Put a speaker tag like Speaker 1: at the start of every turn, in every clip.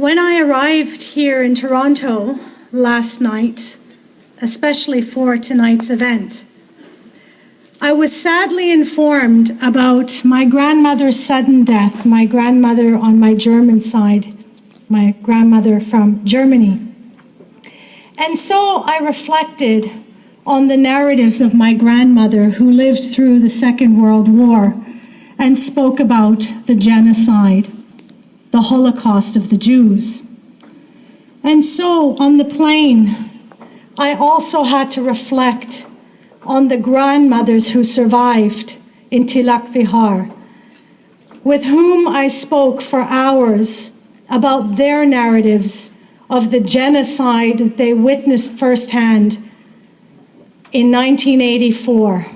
Speaker 1: When I arrived here in Toronto last night, especially for tonight's event, I was sadly informed about my grandmother's sudden death, my grandmother on my German side, my grandmother from Germany. And so I reflected on the narratives of my grandmother who lived through the Second World War and spoke about the genocide, the Holocaust of the Jews. And so on the plane, I also had to reflect on the grandmothers who survived in Tilak Vihar, with whom I spoke for hours about their narratives of the genocide that they witnessed firsthand in 1984,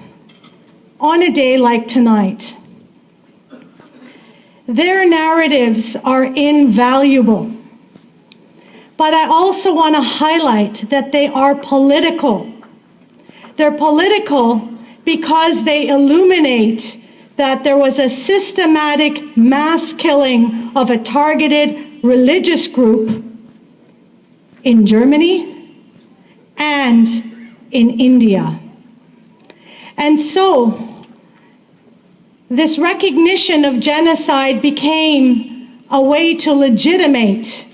Speaker 1: on a day like tonight. Their narratives are invaluable, but I also want to highlight that they are political. They're political because they illuminate that there was a systematic mass killing of a targeted religious group in Germany and in India. And so this recognition of genocide became a way to legitimate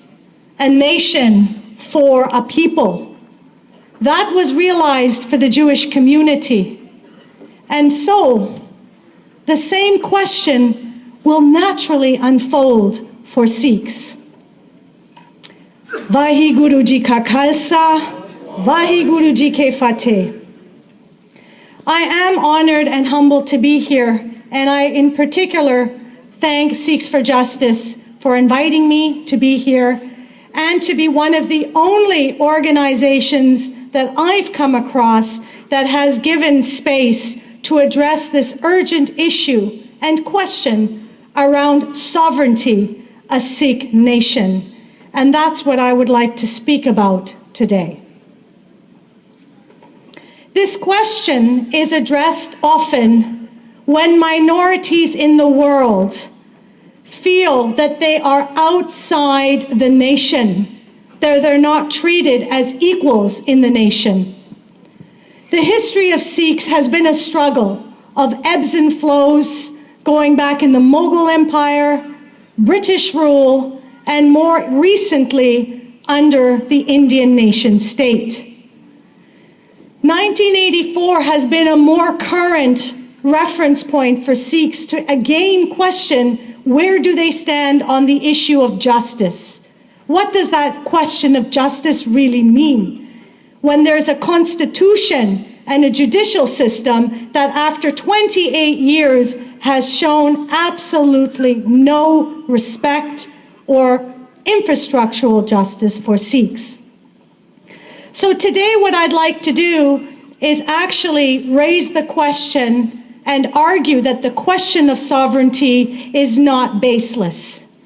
Speaker 1: a nation for a people. That was realized for the Jewish community. And so the same question will naturally unfold for Sikhs. Vahi Guru Ji ka Khalsa, Vahi Guru Ji ke Fateh. I am honored and humbled to be here, and I in particular thank Sikhs for Justice for inviting me to be here and to be one of the only organizations that I've come across that has given space to address this urgent issue and question around sovereignty, a Sikh nation. And that's what I would like to speak about today. This question is addressed often when minorities in the world feel that they are outside the nation, that they're not treated as equals in the nation. The history of Sikhs has been a struggle of ebbs and flows going back in the Mughal Empire, British rule, and more recently under the Indian nation state. 1984 has been a more current reference point for Sikhs to again question where do they stand on the issue of justice. What does that question of justice really mean? When there's a constitution and a judicial system that after 28 years has shown absolutely no respect or infrastructural justice for Sikhs. So today what I'd like to do is actually raise the question and argue that the question of sovereignty is not baseless.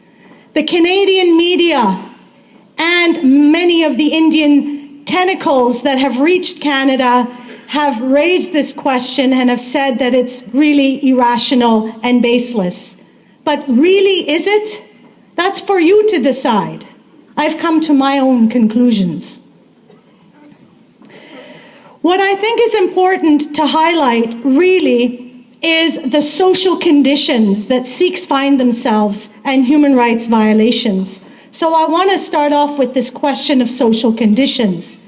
Speaker 1: The Canadian media and many of the Indian tentacles that have reached Canada have raised this question and have said that it's really irrational and baseless. But really, is it? That's for you to decide. I've come to my own conclusions. What I think is important to highlight really is the social conditions that Sikhs find themselves and human rights violations. So I want to start off with this question of social conditions.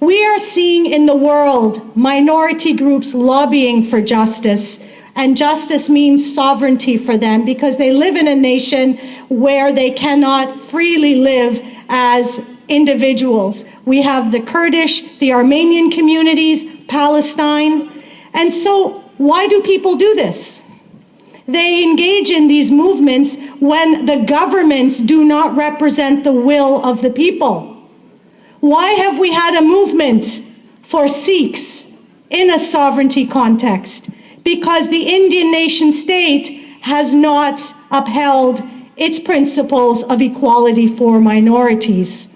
Speaker 1: We are seeing in the world minority groups lobbying for justice, and justice means sovereignty for them because they live in a nation where they cannot freely live as individuals. We have the Kurdish, the Armenian communities, Palestine. And so why do people do this? They engage in these movements when the governments do not represent the will of the people. Why have we had a movement for Sikhs in a sovereignty context? Because the Indian nation state has not upheld its principles of equality for minorities.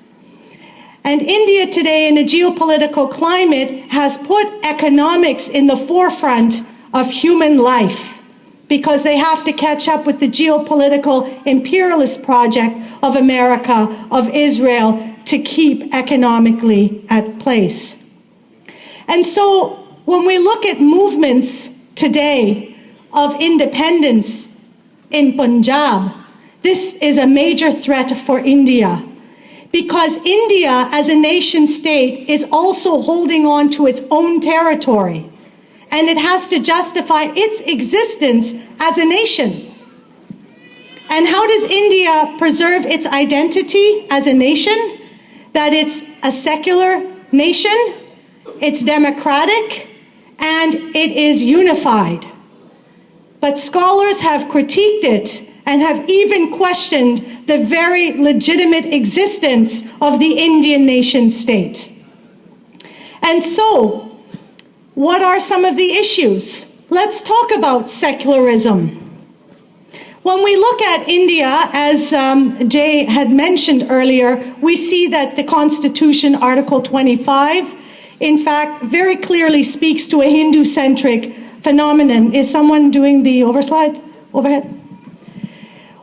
Speaker 1: And India today, in a geopolitical climate, has put economics in the forefront of human life because they have to catch up with the geopolitical imperialist project of America, of Israel, to keep economically at place. And so when we look at movements today of independence in Punjab, this is a major threat for India, because India as a nation state is also holding on to its own territory, and it has to justify its existence as a nation. And how does India preserve its identity as a nation? That it's a secular nation, it's democratic, and it is unified. But scholars have critiqued it and have even questioned the very legitimate existence of the Indian nation state. And so, what are some of the issues? Let's talk about secularism. When we look at India, as Jay had mentioned earlier, we see that the Constitution, Article 25, in fact, very clearly speaks to a Hindu-centric phenomenon. Is someone doing the overhead?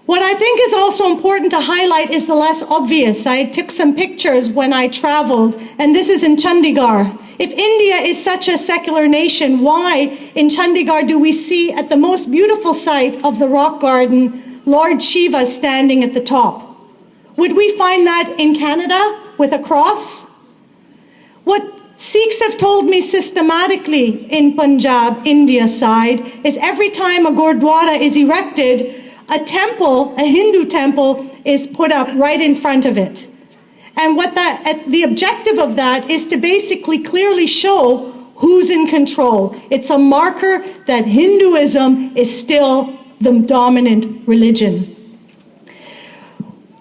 Speaker 1: What I think is also important to highlight is the less obvious. I took some pictures when I traveled, and this is in Chandigarh. If India is such a secular nation, why in Chandigarh do we see at the most beautiful site of the rock garden, Lord Shiva standing at the top? Would we find that in Canada with a cross? What Sikhs have told me systematically in Punjab, India side, is every time a Gurdwara is erected, a temple, a Hindu temple, is put up right in front of it. And the objective of that is to basically clearly show who's in control. It's a marker that Hinduism is still the dominant religion.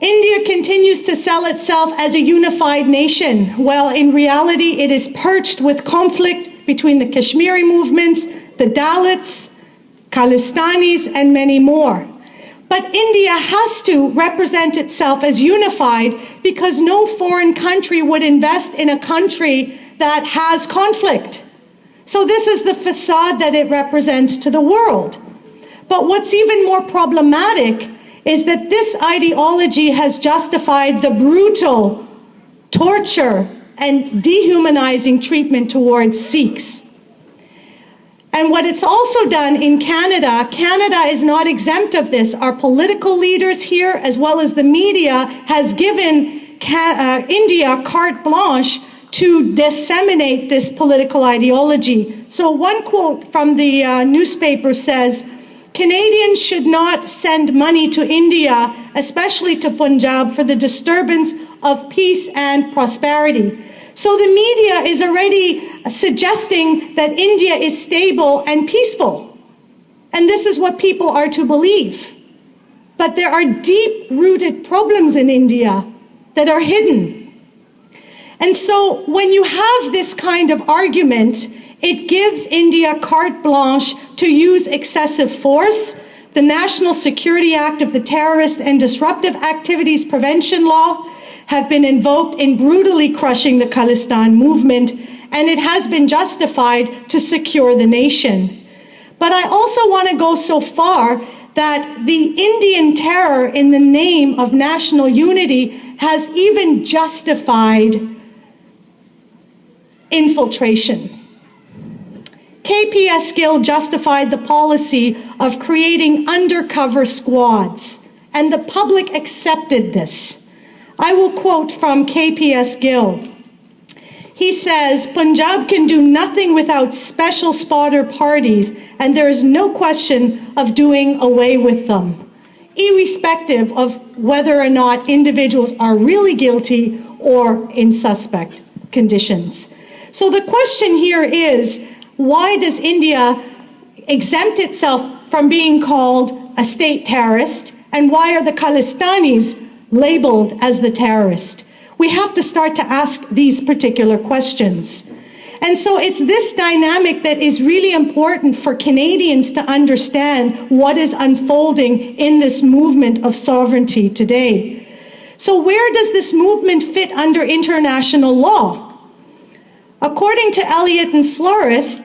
Speaker 1: India continues to sell itself as a unified nation. Well, in reality, it is perched with conflict between the Kashmiri movements, the Dalits, Khalistanis, and many more. But India has to represent itself as unified because no foreign country would invest in a country that has conflict. So this is the facade that it represents to the world. But what's even more problematic is that this ideology has justified the brutal torture and dehumanizing treatment towards Sikhs. And what it's also done in Canada, Canada is not exempt of this. Our political leaders here, as well as the media, has given India carte blanche to disseminate this political ideology. So one quote from the newspaper says, "Canadians should not send money to India, especially to Punjab, for the disturbance of peace and prosperity." So the media is already suggesting that India is stable and peaceful. And this is what people are to believe. But there are deep-rooted problems in India that are hidden. And so when you have this kind of argument, it gives India carte blanche to use excessive force. The National Security Act of the Terrorist and Disruptive Activities Prevention Law have been invoked in brutally crushing the Khalistan movement, and it has been justified to secure the nation. But I also want to go so far that the Indian terror in the name of national unity has even justified infiltration. KPS Gill justified the policy of creating undercover squads, and the public accepted this. I will quote from KPS Gill. He says, "Punjab can do nothing without special spotter parties, and there is no question of doing away with them, irrespective of whether or not individuals are really guilty or in suspect conditions." So the question here is, why does India exempt itself from being called a state terrorist, and why are the Khalistanis labeled as the terrorist? We have to start to ask these particular questions. And so it's this dynamic that is really important for Canadians to understand what is unfolding in this movement of sovereignty today. So where does this movement fit under international law? According to Eliot and Flores,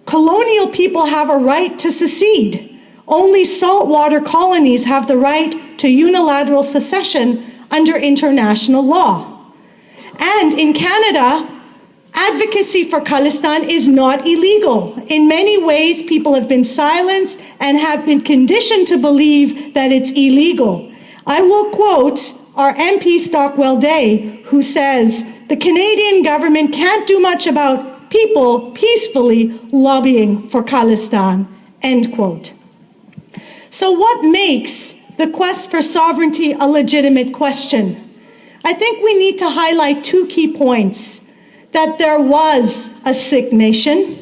Speaker 1: colonial people have a right to secede. Only saltwater colonies have the right to unilateral secession under international law. And in Canada, advocacy for Khalistan is not illegal. In many ways, people have been silenced and have been conditioned to believe that it's illegal. I will quote our MP Stockwell Day, who says, "The Canadian government can't do much about people peacefully lobbying for Khalistan," end quote. So what makes the quest for sovereignty a legitimate question? I think we need to highlight two key points: that there was a Sikh nation,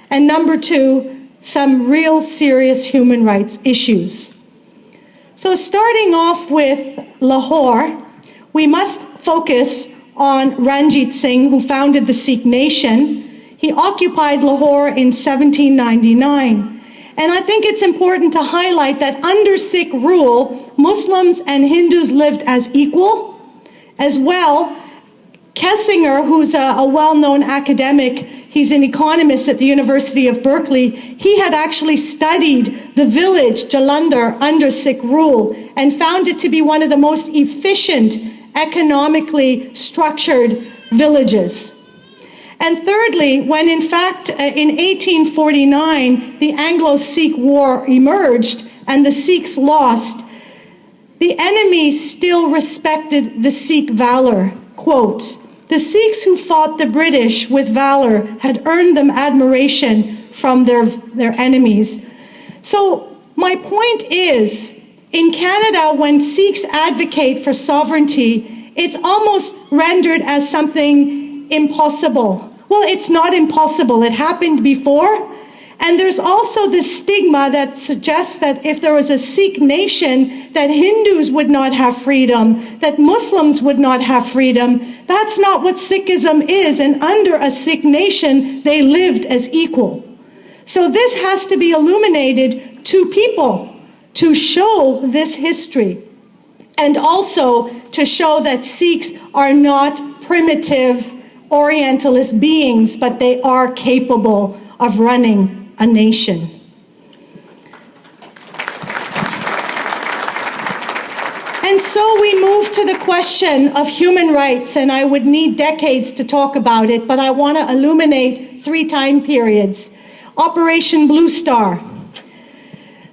Speaker 1: and number two, some real serious human rights issues. So starting off with Lahore, we must focus on Ranjit Singh, who founded the Sikh nation. He occupied Lahore in 1799. And I think it's important to highlight that under Sikh rule, Muslims and Hindus lived as equal. As well, Kessinger, who's a well-known academic, he's an economist at the University of Berkeley, he had actually studied the village, Jalandhar, under Sikh rule and found it to be one of the most efficient, economically structured villages. And thirdly, when in fact in 1849 the Anglo-Sikh War emerged and the Sikhs lost, the enemy still respected the Sikh valor. Quote, "The Sikhs who fought the British with valor had earned them admiration from their enemies." So my point is, in Canada, when Sikhs advocate for sovereignty, it's almost rendered as something impossible. Well, it's not impossible. It happened before. And there's also this stigma that suggests that if there was a Sikh nation, that Hindus would not have freedom, that Muslims would not have freedom. That's not what Sikhism is. And under a Sikh nation, they lived as equal. So this has to be illuminated to people to show this history. And also to show that Sikhs are not primitive Orientalist beings, but they are capable of running a nation. And so we move to the question of human rights, and I would need decades to talk about it, but I want to illuminate 3 time periods. Operation Blue Star.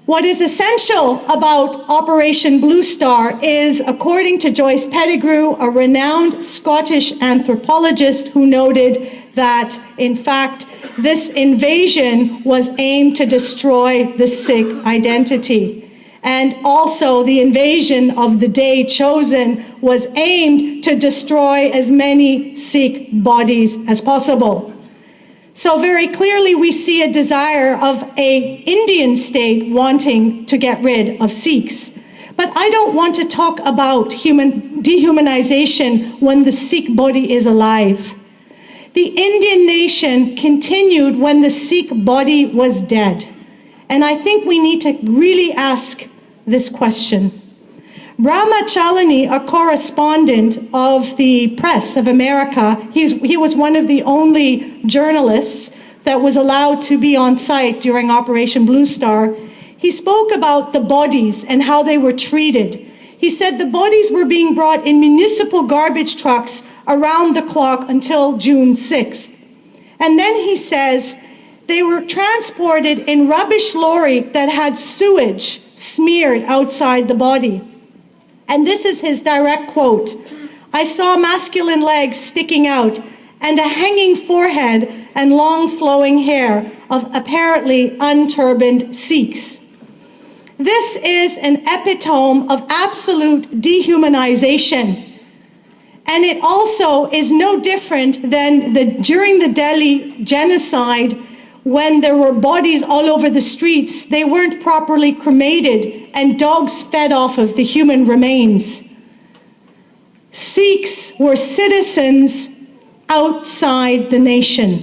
Speaker 1: What is essential about Operation Blue Star is, according to Joyce Pettigrew, a renowned Scottish anthropologist who noted that, in fact, this invasion was aimed to destroy the Sikh identity. And also the invasion of the day chosen was aimed to destroy as many Sikh bodies as possible. So very clearly we see a desire of an Indian state wanting to get rid of Sikhs. But I don't want to talk about dehumanization when the Sikh body is alive. The Indian nation continued when the Sikh body was dead. And I think we need to really ask this question. Brahma Chalani, a correspondent of the Press of America, he was one of the only journalists that was allowed to be on site during Operation Blue Star. He spoke about the bodies and how they were treated. He said the bodies were being brought in municipal garbage trucks around the clock until June 6th. And then he says they were transported in rubbish lorry that had sewage smeared outside the body. And this is his direct quote: "I saw masculine legs sticking out and a hanging forehead and long flowing hair of apparently unturbaned Sikhs." This is an epitome of absolute dehumanization. And it also is no different than during the Delhi genocide, when there were bodies all over the streets, they weren't properly cremated and dogs fed off of the human remains. Sikhs were citizens outside the nation.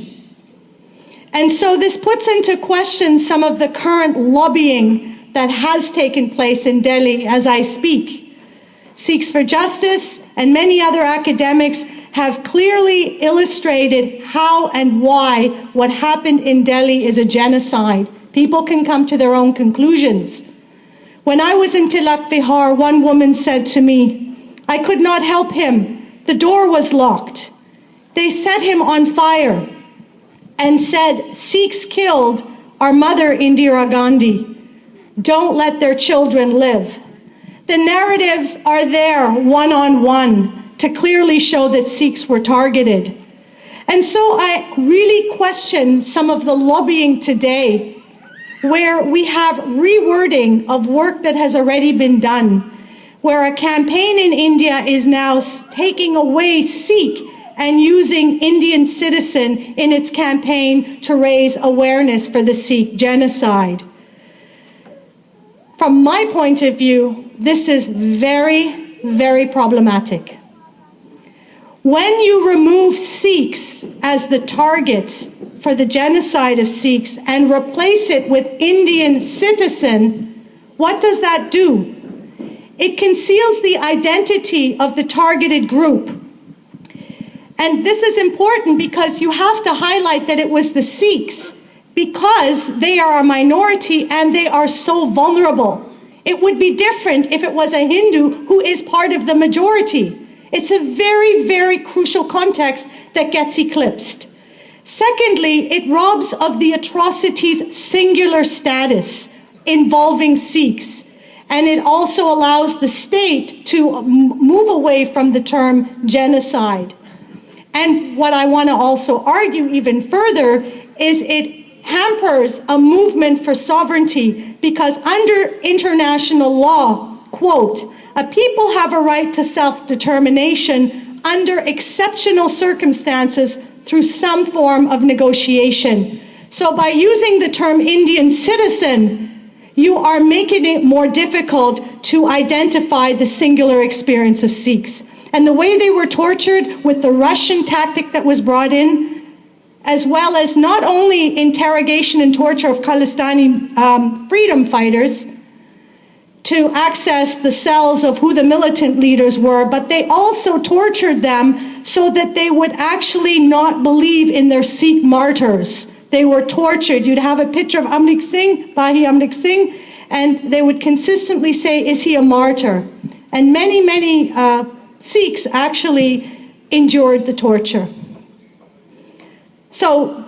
Speaker 1: And so this puts into question some of the current lobbying that has taken place in Delhi as I speak. Sikhs for Justice and many other academics have clearly illustrated how and why what happened in Delhi is a genocide. People can come to their own conclusions. When I was in Tilak Vihar, one woman said to me, "I could not help him. The door was locked. They set him on fire and said, 'Sikhs killed our mother Indira Gandhi. Don't let their children live.'" The narratives are there one-on-one to clearly show that Sikhs were targeted. And so I really question some of the lobbying today, where we have rewording of work that has already been done, where a campaign in India is now taking away Sikh and using Indian citizen in its campaign to raise awareness for the Sikh genocide. From my point of view, this is very, very problematic. When you remove Sikhs as the target for the genocide of Sikhs and replace it with Indian citizen, what does that do? It conceals the identity of the targeted group. And this is important because you have to highlight that it was the Sikhs, because they are a minority and they are so vulnerable. It would be different if it was a Hindu who is part of the majority. It's a very, very crucial context that gets eclipsed. Secondly, it robs of the atrocities singular status involving Sikhs. And it also allows the state to move away from the term genocide. And what I want to also argue even further is it hampers a movement for sovereignty, because under international law, quote, "A people have a right to self-determination under exceptional circumstances through some form of negotiation." So by using the term Indian citizen, you are making it more difficult to identify the singular experience of Sikhs. And the way they were tortured with the Russian tactic that was brought in, as well as not only interrogation and torture of Khalistani freedom fighters to access the cells of who the militant leaders were, but they also tortured them so that they would actually not believe in their Sikh martyrs. They were tortured. You'd have a picture of Amrik Singh, Bahi Amrik Singh, and they would consistently say, "Is he a martyr?" And many Sikhs actually endured the torture. So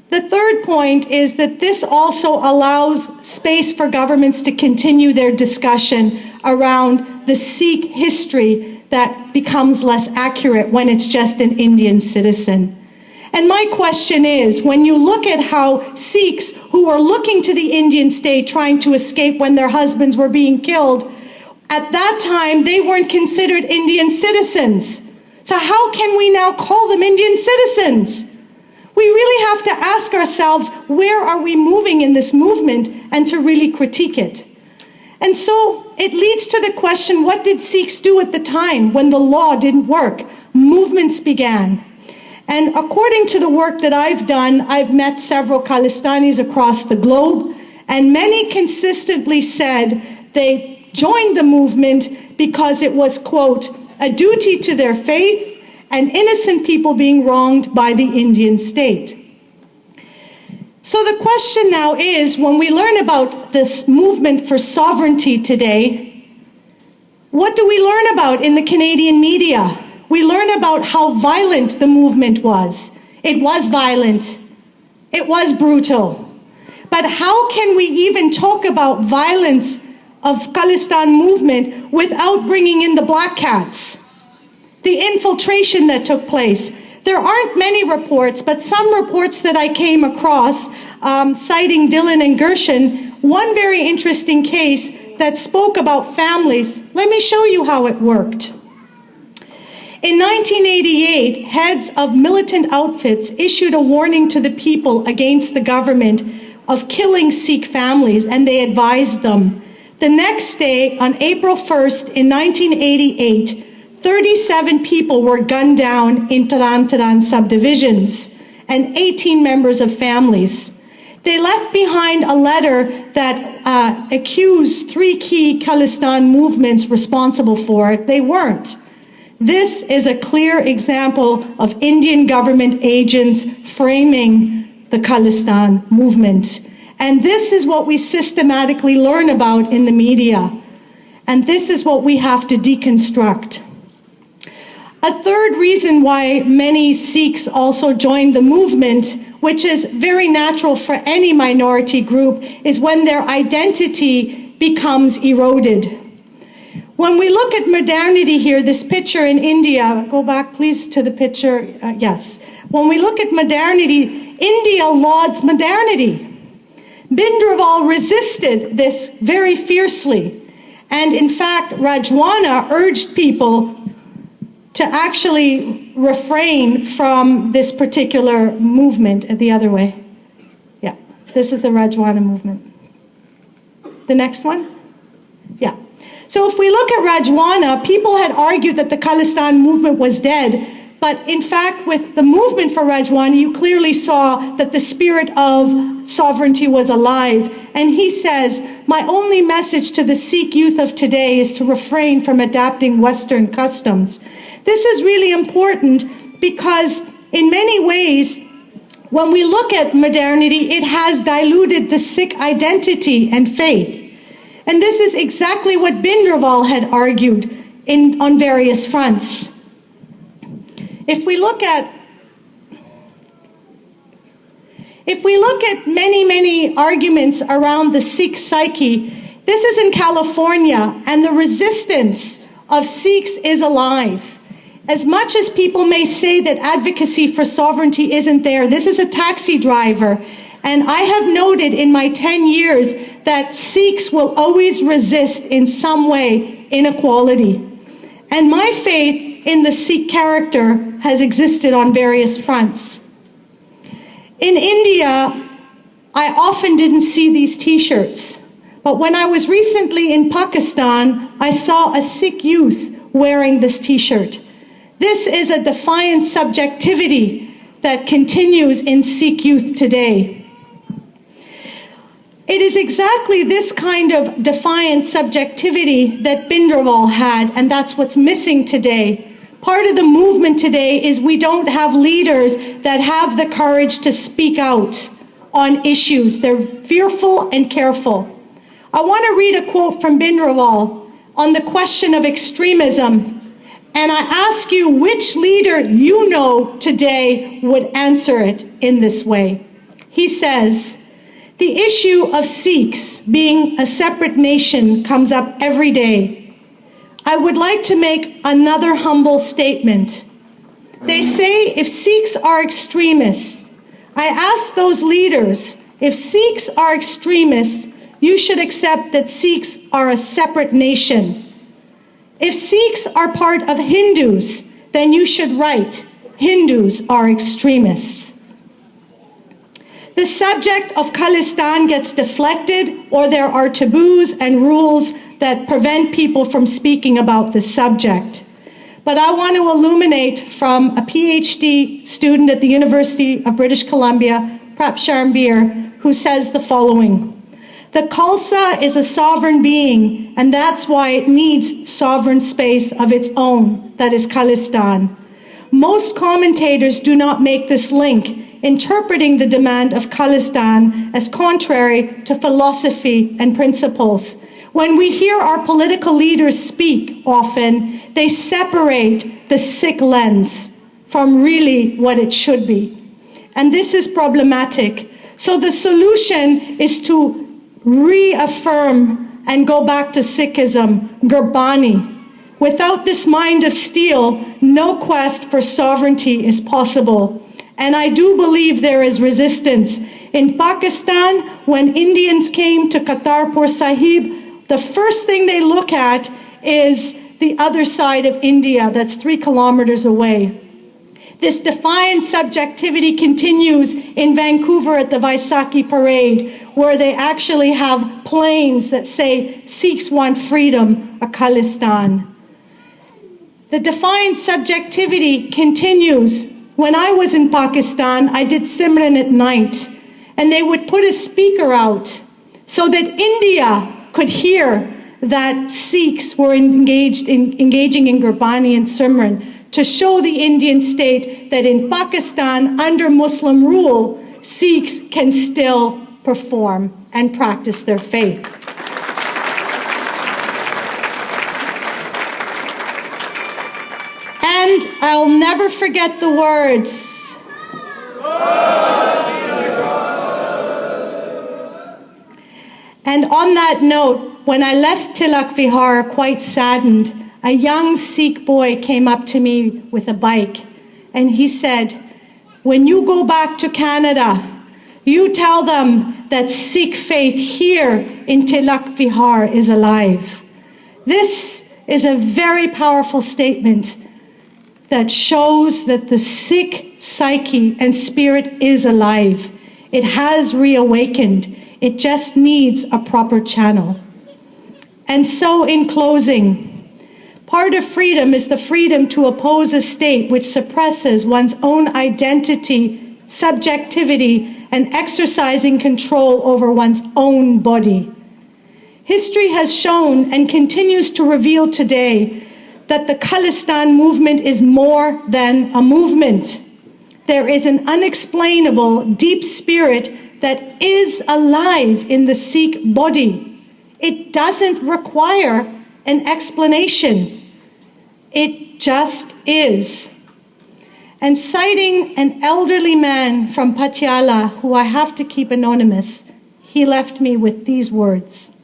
Speaker 1: the third point is that this also allows space for governments to continue their discussion around the Sikh history that becomes less accurate when it's just an Indian citizen. And my question is, when you look at how Sikhs who were looking to the Indian state trying to escape when their husbands were being killed, at that time they weren't considered Indian citizens. So how can we now call them Indian citizens? We really have to ask ourselves, where are we moving in this movement, and to really critique it. And so it leads to the question, what did Sikhs do at the time when the law didn't work? Movements began. And according to the work that I've done, I've met several Khalistanis across the globe, and many consistently said they joined the movement because it was, quote, "a duty to their faith and innocent people being wronged by the Indian state." So the question now is, when we learn about this movement for sovereignty today, what do we learn about in the Canadian media? We learn about how violent the movement was. It was violent. It was brutal. But how can we even talk about violence of Khalistan movement without bringing in the black cats? The infiltration that took place. There aren't many reports, but some reports that I came across, citing Dillon and Gershon, one very interesting case that spoke about families. Let me show you how it worked. In 1988, heads of militant outfits issued a warning to the people against the government of killing Sikh families, and they advised them. The next day, on April 1st in 1988, 37 people were gunned down in Taran subdivisions, and 18 members of families. They left behind a letter that accused 3 key Khalistan movements responsible for it. They weren't. This is a clear example of Indian government agents framing the Khalistan movement. And this is what we systematically learn about in the media. And this is what we have to deconstruct. A third reason why many Sikhs also joined the movement, which is very natural for any minority group, is when their identity becomes eroded. When we look at modernity here, this picture in India, go back please to the picture, yes. When we look at modernity, India lauds modernity. Bhindranwale resisted this very fiercely. And in fact, Rajwana urged people to actually refrain from this particular movement the other way. Yeah, this is the Rajwana movement. The next one? Yeah. So if we look at Rajwana, people had argued that the Khalistan movement was dead, but in fact, with the movement for Rajwana, you clearly saw that the spirit of sovereignty was alive. And he says, my only message to the Sikh youth of today is to refrain from adapting Western customs. This is really important because in many ways, when we look at modernity, it has diluted the Sikh identity and faith. And this is exactly what Bhindranwale had argued on various fronts. If we look at many arguments around the Sikh psyche, this is in California, and the resistance of Sikhs is alive. As much as people may say that advocacy for sovereignty isn't there, this is a taxi driver, and I have noted in my 10 years that Sikhs will always resist in some way inequality. And my faith in the Sikh character has existed on various fronts. In India, I often didn't see these t-shirts, but when I was recently in Pakistan, I saw a Sikh youth wearing this t-shirt. This is a defiant subjectivity that continues in Sikh youth today. It is exactly this kind of defiant subjectivity that Bhindranwale had, and that's what's missing today. Part of the movement today is we don't have leaders that have the courage to speak out on issues. They're fearful and careful. I want to read a quote from Bhindranwale on the question of extremism. And I ask you which leader you know today would answer it in this way. He says, the issue of Sikhs being a separate nation comes up every day. I would like to make another humble statement. They say if Sikhs are extremists, I ask those leaders, if Sikhs are extremists, you should accept that Sikhs are a separate nation. If Sikhs are part of Hindus, then you should write, Hindus are extremists. The subject of Khalistan gets deflected, or there are taboos and rules that prevent people from speaking about the subject. But I want to illuminate from a PhD student at the University of British Columbia, Prap Sharmbir, who says the following. The Khalsa is a sovereign being, and that's why it needs sovereign space of its own, that is Khalistan. Most commentators do not make this link, interpreting the demand of Khalistan as contrary to philosophy and principles. When we hear our political leaders speak often, they separate the Sikh lens from really what it should be. And this is problematic. So the solution is to reaffirm and go back to Sikhism, Gurbani. Without this mind of steel, no quest for sovereignty is possible. And I do believe there is resistance. In Pakistan, when Indians came to Kartarpur Sahib, the first thing they look at is the other side of India, that's 3 kilometers away. This defiant subjectivity continues in Vancouver at the Vaisakhi parade, where they actually have planes that say, Sikhs want freedom, a Khalistan. The defiant subjectivity continues. When I was in Pakistan, I did Simran at night, and they would put a speaker out so that India could hear that Sikhs were engaging in Gurbani and Simran, to show the Indian state that in Pakistan, under Muslim rule, Sikhs can still perform, and practice their faith. And I'll never forget the words. And on that note, when I left Tilak Vihar quite saddened, a young Sikh boy came up to me with a bike, and he said, "When you go back to Canada, you tell them that Sikh faith here in Tilak Vihar is alive." This is a very powerful statement that shows that the Sikh psyche and spirit is alive. It has reawakened. It just needs a proper channel. And so in closing, part of freedom is the freedom to oppose a state which suppresses one's own identity, subjectivity, and exercising control over one's own body. History has shown and continues to reveal today that the Khalistan movement is more than a movement. There is an unexplainable deep spirit that is alive in the Sikh body. It doesn't require an explanation. It just is. And citing an elderly man from Patiala, who I have to keep anonymous, he left me with these words.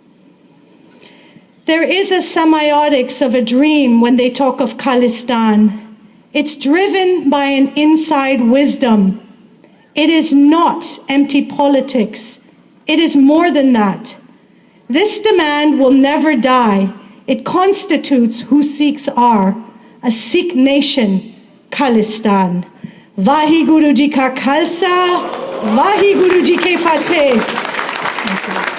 Speaker 1: There is a semiotics of a dream when they talk of Khalistan. It's driven by an inside wisdom. It is not empty politics. It is more than that. This demand will never die. It constitutes who Sikhs are, a Sikh nation, Khalistan. Vaheguru Ji Ka Khalsa, Vaheguru Ji Ke Fateh.